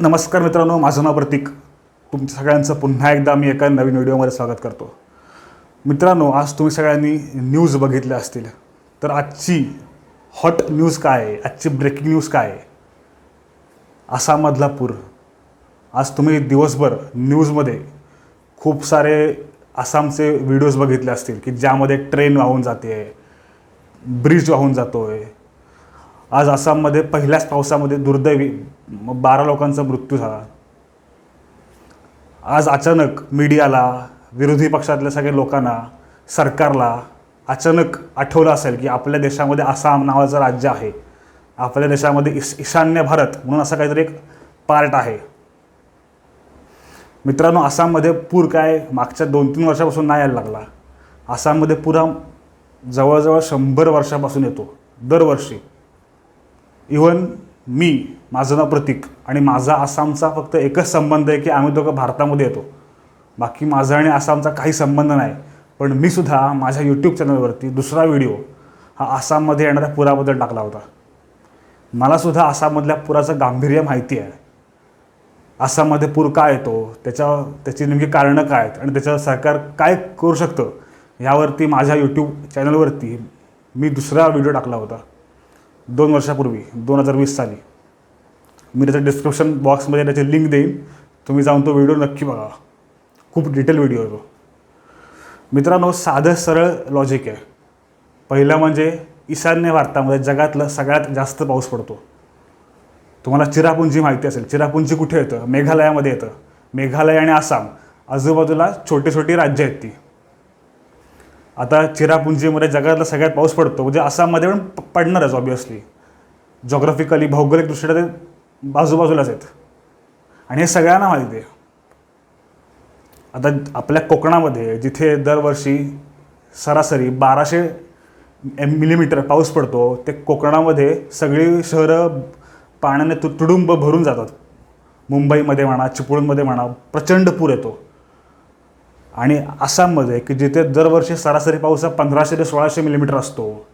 नमस्कार मित्रांनो, माझं नाव प्रतीक. तुमच्या सगळ्यांचं पुन्हा एकदा मी एका नवीन व्हिडिओमध्ये स्वागत करतो. मित्रांनो, आज तुम्ही सगळ्यांनी न्यूज बघितल्या असतील. तर आजची हॉट न्यूज काय आहे, आजची ब्रेकिंग न्यूज काय आहे? आसाममधला पूर. आज तुम्ही दिवसभर न्यूजमध्ये खूप सारे आसामचे व्हिडिओज बघितले असतील की ज्यामध्ये ट्रेन वाहून जाते, ब्रिज वाहून जातो आहे. आज आसाममध्ये पहिल्याच पावसामध्ये दुर्दैवी 12 लोकांचा मृत्यू झाला. आज अचानक मीडियाला, विरोधी पक्षातल्या सगळ्या लोकांना, सरकारला अचानक आठवलं असेल की आपल्या देशामध्ये आसाम नावाचं राज्य आहे. आपल्या देशामध्ये ईशान्य भारत म्हणून असा काहीतरी एक पार्ट आहे. मित्रांनो, आसाममध्ये पूर काय मागच्या 2-3 वर्षापासून नाही यायला लागला. आसाममध्ये पुरा जवळजवळ 100 वर्षापासून येतो दरवर्षी. इवन माझं नाव प्रतीक आणि माझा आसामचा फक्त एकच संबंध आहे की आम्ही दोघं भारतामध्ये येतो. बाकी माझा आणि आसामचा काही संबंध नाही. पण मी सुद्धा माझ्या यूट्यूब चॅनलवरती दुसरा व्हिडिओ हा आसाममध्ये येणाऱ्या पुराबद्दल टाकला होता. मलासुद्धा आसाममधल्या पुराचं गांभीर्य माहिती आहे. आसाममध्ये पूर का येतो, त्याची नेमकी कारणं काय आहेत आणि त्याचं सरकार काय करू शकतं यावरती माझ्या यूट्यूब चॅनलवरती मी दुसरा व्हिडिओ टाकला होता 2 वर्षापूर्वी, 2020 साली. मी त्याच्या डिस्क्रिप्शन बॉक्समध्ये त्याची लिंक देईन, तुम्ही जाऊन तो व्हिडिओ नक्की बघा. खूप डिटेल व्हिडिओ आहे तो. मित्रांनो, साधं सरळ लॉजिक आहे. पहिलं म्हणजे ईशान्य भारतामध्ये जगातलं सगळ्यात जास्त पाऊस पडतो. तुम्हाला चिरापुंजी माहिती असेल. चिरापुंजी कुठे येतं? मेघालयामध्ये येतं. मेघालय आणि आसाम आजूबाजूला छोटी छोटी राज्य आहेत ती. आता चिरापुंजीमध्ये जगातला सगळ्यात पाऊस पडतो म्हणजे आसाममध्ये पण पडणारच ऑब्वियसली. जॉग्राफिकली, भौगोलिकदृष्ट्या ते बाजूबाजूलाच आहेत आणि हे सगळ्यांना माहिती आहे. आता आपल्या कोकणामध्ये जिथे दरवर्षी सरासरी 1200 मिलीमीटर पाऊस पडतो, ते कोकणामध्ये सगळी शहरं पाण्याने तुडुंब भरून जातात. मुंबईमध्ये म्हणा, चिपळूणमध्ये म्हणा, प्रचंड पूर येतो. आणि आसाममध्ये की जिथे दरवर्षी सरासरी पाऊस 1500 ते 1600 मिलीमीटर असतो,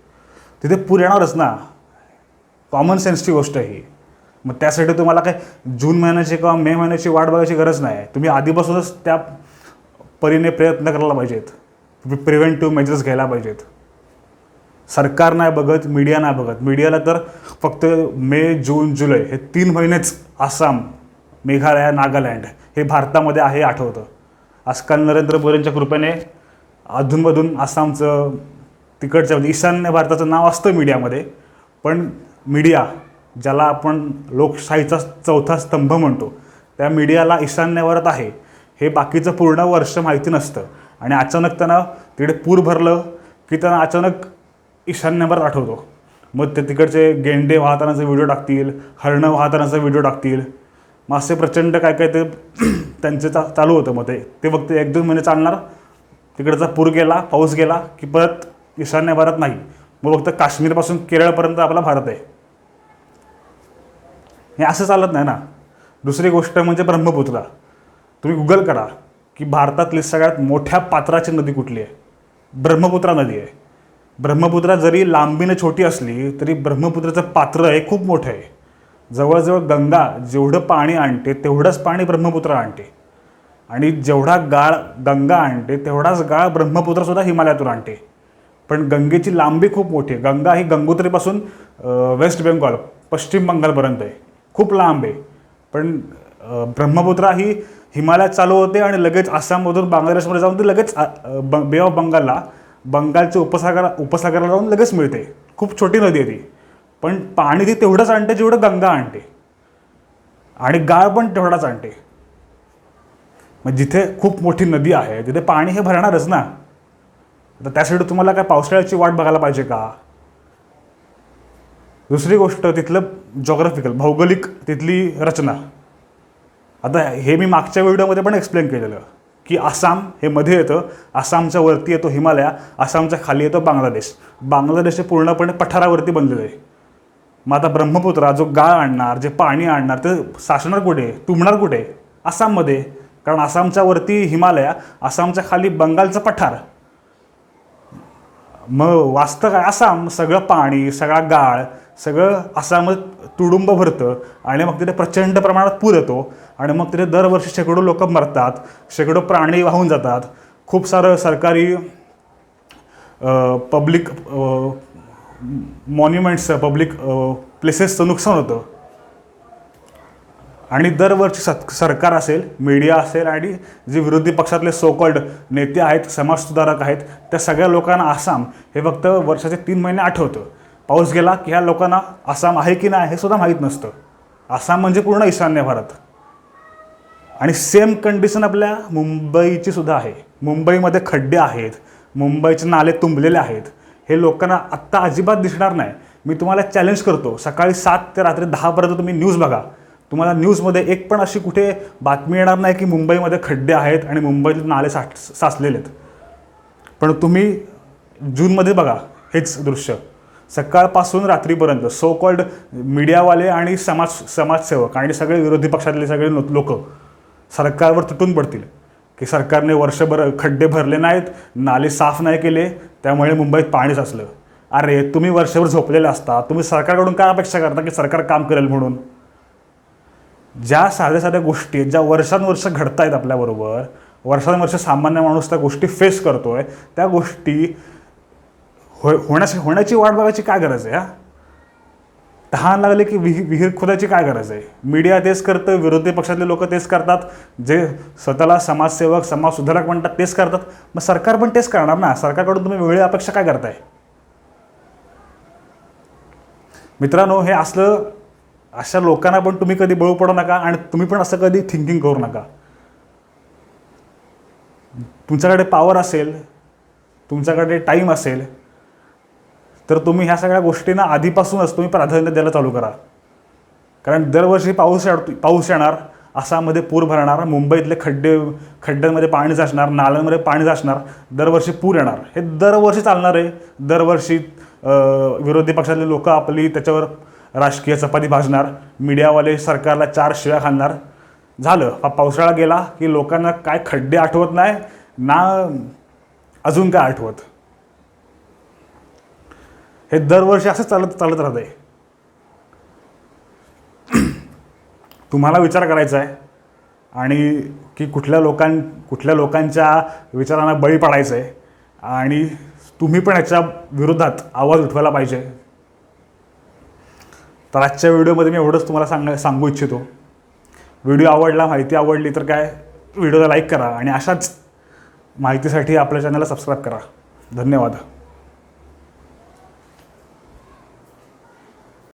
तिथे पूर येणारच ना. कॉमन सेन्सची गोष्ट आहे ही. मग त्यासाठी तुम्हाला काय जून महिन्याची किंवा मे महिन्याची वाट बघायची गरज नाही. तुम्ही आधीपासूनच त्या परीने प्रयत्न करायला पाहिजेत. प्रिव्हेंटिव्ह मेजर्स घ्यायला पाहिजेत. सरकार नाही बघत, मीडिया नाही बघत. मीडियाला तर फक्त मे, जून, जुलै हे 3 महिनेच आसाम, मेघालय, नागालँड हे भारतामध्ये आहे आठवतं. आजकाल नरेंद्र मोदींच्या कृपेने अधूनमधून आसामचं, तिकडच्या म्हणजे ईशान्य भारताचं नाव असतं मीडियामध्ये. पण मीडिया, ज्याला आपण लोकशाहीचा 4था स्तंभ म्हणतो, त्या मीडियाला ईशान्य भारत आहे हे बाकीचं पूर्ण वर्ष माहिती नसतं. आणि अचानक त्यांना तिकडे पूर भरलं की त्यांना अचानक ईशान्य भारत आठवतो. मग ते तिकडचे गेंडे वाहतानाचे व्हिडिओ टाकतील, हरणं वाहतानाचा व्हिडिओ टाकतील. मग असे प्रचंड काय काय ते त्यांचं चालू होतं. मग ते फक्त 1-2 महिने चालणार. तिकडचा पूर गेला, पाऊस गेला की परत ईशान्य भारत नाही. मग फक्त काश्मीरपासून केरळपर्यंत आपला भारत आहे. हे असं चालत नाही ना. दुसरी गोष्ट म्हणजे ब्रह्मपुत्रा. तुम्ही गुगल करा की भारतातली सगळ्यात मोठ्या पात्राची नदी कुठली आहे? ब्रह्मपुत्रा नदी आहे. ब्रह्मपुत्रा जरी लांबीने छोटी असली तरी ब्रह्मपुत्राचं पात्र हे खूप मोठं आहे. जवळजवळ गंगा जेवढं पाणी आणते तेवढंच पाणी ब्रह्मपुत्रा आणते. आणि जेवढा गाळ गंगा आणते तेवढाच गाळ ब्रह्मपुत्रासुद्धा हिमालयातून आणते. पण गंगेची लांबी खूप मोठी आहे. गंगा ही गंगोत्रीपासून वेस्ट बेंगॉल, पश्चिम बंगालपर्यंत आहे. खूप लांब आहे. पण ब्रह्मपुत्रा ही हिमालयात चालू होते आणि लगेच आसाममधून बांगलादेशमध्ये जाऊन ते लगेच बे ऑफ बंगालला, बंगालच्या उपसागराला जाऊन लगेच मिळते. खूप छोटी नदी आहे ती. पण पाणी ती तेवढंच आणते जेवढं गंगा आणते. आणि गाळ पण तेवढाच आणते. मग जिथे खूप मोठी नदी आहे तिथे पाणी हे भरणारच ना. तर त्यासाठी तुम्हाला काय पावसाळ्याची वाट बघायला पाहिजे का? दुसरी गोष्ट, तिथलं जॉग्राफिकल, भौगोलिक तिथली रचना. आता हे मी मागच्या व्हिडिओमध्ये पण एक्सप्लेन केलेलं की आसाम हे मध्ये येतं, आसामच्या वरती येतो हिमालय, आसामच्या खाली येतो बांगलादेश. बांगलादेश हे पूर्णपणे पठारावरती बनलेलं आहे. मग आता ब्रह्मपुत्रा जो गाळ आणणार, जे पाणी आणणार, ते साचणार कुठे, तुंबणार कुठे? आसाममध्ये. कारण आसामच्या वरती हिमालय, आसामच्या खाली बंगालचं पठार. मग वास्तव काय, आसाम सगळं पाणी, सगळा गाळ सगळं आसाममध्ये तुडुंब भरतं आणि मग तिथे प्रचंड प्रमाणात पूर येतो आणि मग तिथे दरवर्षी शेकडो लोक मरतात, शेकडो प्राणी वाहून जातात, खूप सारं सरकारी पब्लिक मॉन्युमेंट्स, पब्लिक प्लेसेसचं नुकसान होतं. आणि दरवर्षी सरकार असेल, मीडिया असेल आणि जे विरोधी पक्षातले सो कॉल्ड नेते आहेत, समाजसुधारक आहेत, त्या सगळ्या लोकांना आसाम हे फक्त वर्षाचे 3 महिने आठवतं. पाऊस गेला की ह्या लोकांना आसाम आहे की नाही हे सुद्धा माहीत नसतं. आसाम म्हणजे पूर्ण ईशान्य भारत. आणि सेम कंडिशन आपल्या मुंबईची सुद्धा आहे. मुंबईमध्ये खड्डे आहेत, मुंबईचे नाले तुंबलेले आहेत, हे लोकांना आत्ता अजिबात दिसणार नाही. मी तुम्हाला चॅलेंज करतो, सकाळी 7 ते रात्री 10पर्यंत तुम्ही न्यूज बघा. तुम्हाला न्यूजमध्ये एक पण अशी कुठे बातमी येणार नाही की मुंबईमध्ये खड्डे आहेत आणि मुंबईतले नाले साचलेले आहेत. पण तुम्ही जूनमध्ये बघा हेच दृश्य. सकाळपासून रात्रीपर्यंत सो कॉल्ड मीडियावाले आणि समाजसेवक आणि सगळे विरोधी पक्षातले सगळे लोक सरकारवर तुटून पडतील की सरकारने वर्षभर खड्डे भरले नाहीत, नाले साफ नाही केले, त्यामुळे मुंबईत पाणी साचलं. अरे तुम्ही वर्षभर झोपलेले असता, तुम्ही सरकारकडून काय अपेक्षा करता की सरकार काम करेल म्हणून? ज्या साध्या साध्या गोष्टी ज्या वर्षानुवर्ष घडत आहेत आपल्याबरोबर, वर्षानुवर्ष सामान्य माणूस त्या गोष्टी फेस करतोय, त्या गोष्टी होण्याची वाट बघायची काय गरज आहे? तहान लागले की विहीर खोदायची काय गरज आहे? मीडिया तेच करतं, विरोधी पक्षातले लोक तेच करतात, जे स्वतःला समाजसेवक समाजसुधारक म्हणतात तेच करतात. मग सरकार पण तेच करणार ना. सरकारकडून तुम्ही वेगळी अपेक्षा काय करताय? मित्रांनो, हे असलं अशा लोकांना पण तुम्ही कधी बळू पडू नका आणि तुम्ही पण असं कधी थिंकिंग करू नका. तुमच्याकडे पॉवर असेल, तुमच्याकडे टाईम असेल, तर तुम्ही ह्या सगळ्या गोष्टींना आधीपासूनच तुम्ही प्राधान्य द्यायला चालू करा. कारण दरवर्षी पाऊस येणार, आसाममध्ये पूर भरणार, मुंबईतले खड्ड्यांमध्ये पाणी साचणार, नाल्यांमध्ये पाणी साचणार, दरवर्षी पूर येणार. हे दरवर्षी चालणार आहे. दरवर्षी विरोधी पक्षातले लोक आपली त्याच्यावर राजकीय चपाती भाजणार, मीडियावाले सरकारला 4 शिव्या खाणार. झालं. पावसाळा गेला की लोकांना काय खड्डे आठवत नाही ना अजून काय आठवत. हे दरवर्षी असं चालत राहत आहे. तुम्हाला विचार करायचा आहे आणि की कुठल्या लोकांच्या विचारांना बळी पडायचं आहे आणि तुम्ही पण याच्या विरोधात आवाज उठवायला पाहिजे. तर आजच्या व्हिडिओमध्ये मी एवढंच तुम्हाला सांगू इच्छितो. व्हिडिओ आवडला, माहिती आवडली तर काय व्हिडिओला लाईक करा आणि अशाच माहितीसाठी आपल्या चॅनलला सबस्क्राईब करा. धन्यवाद.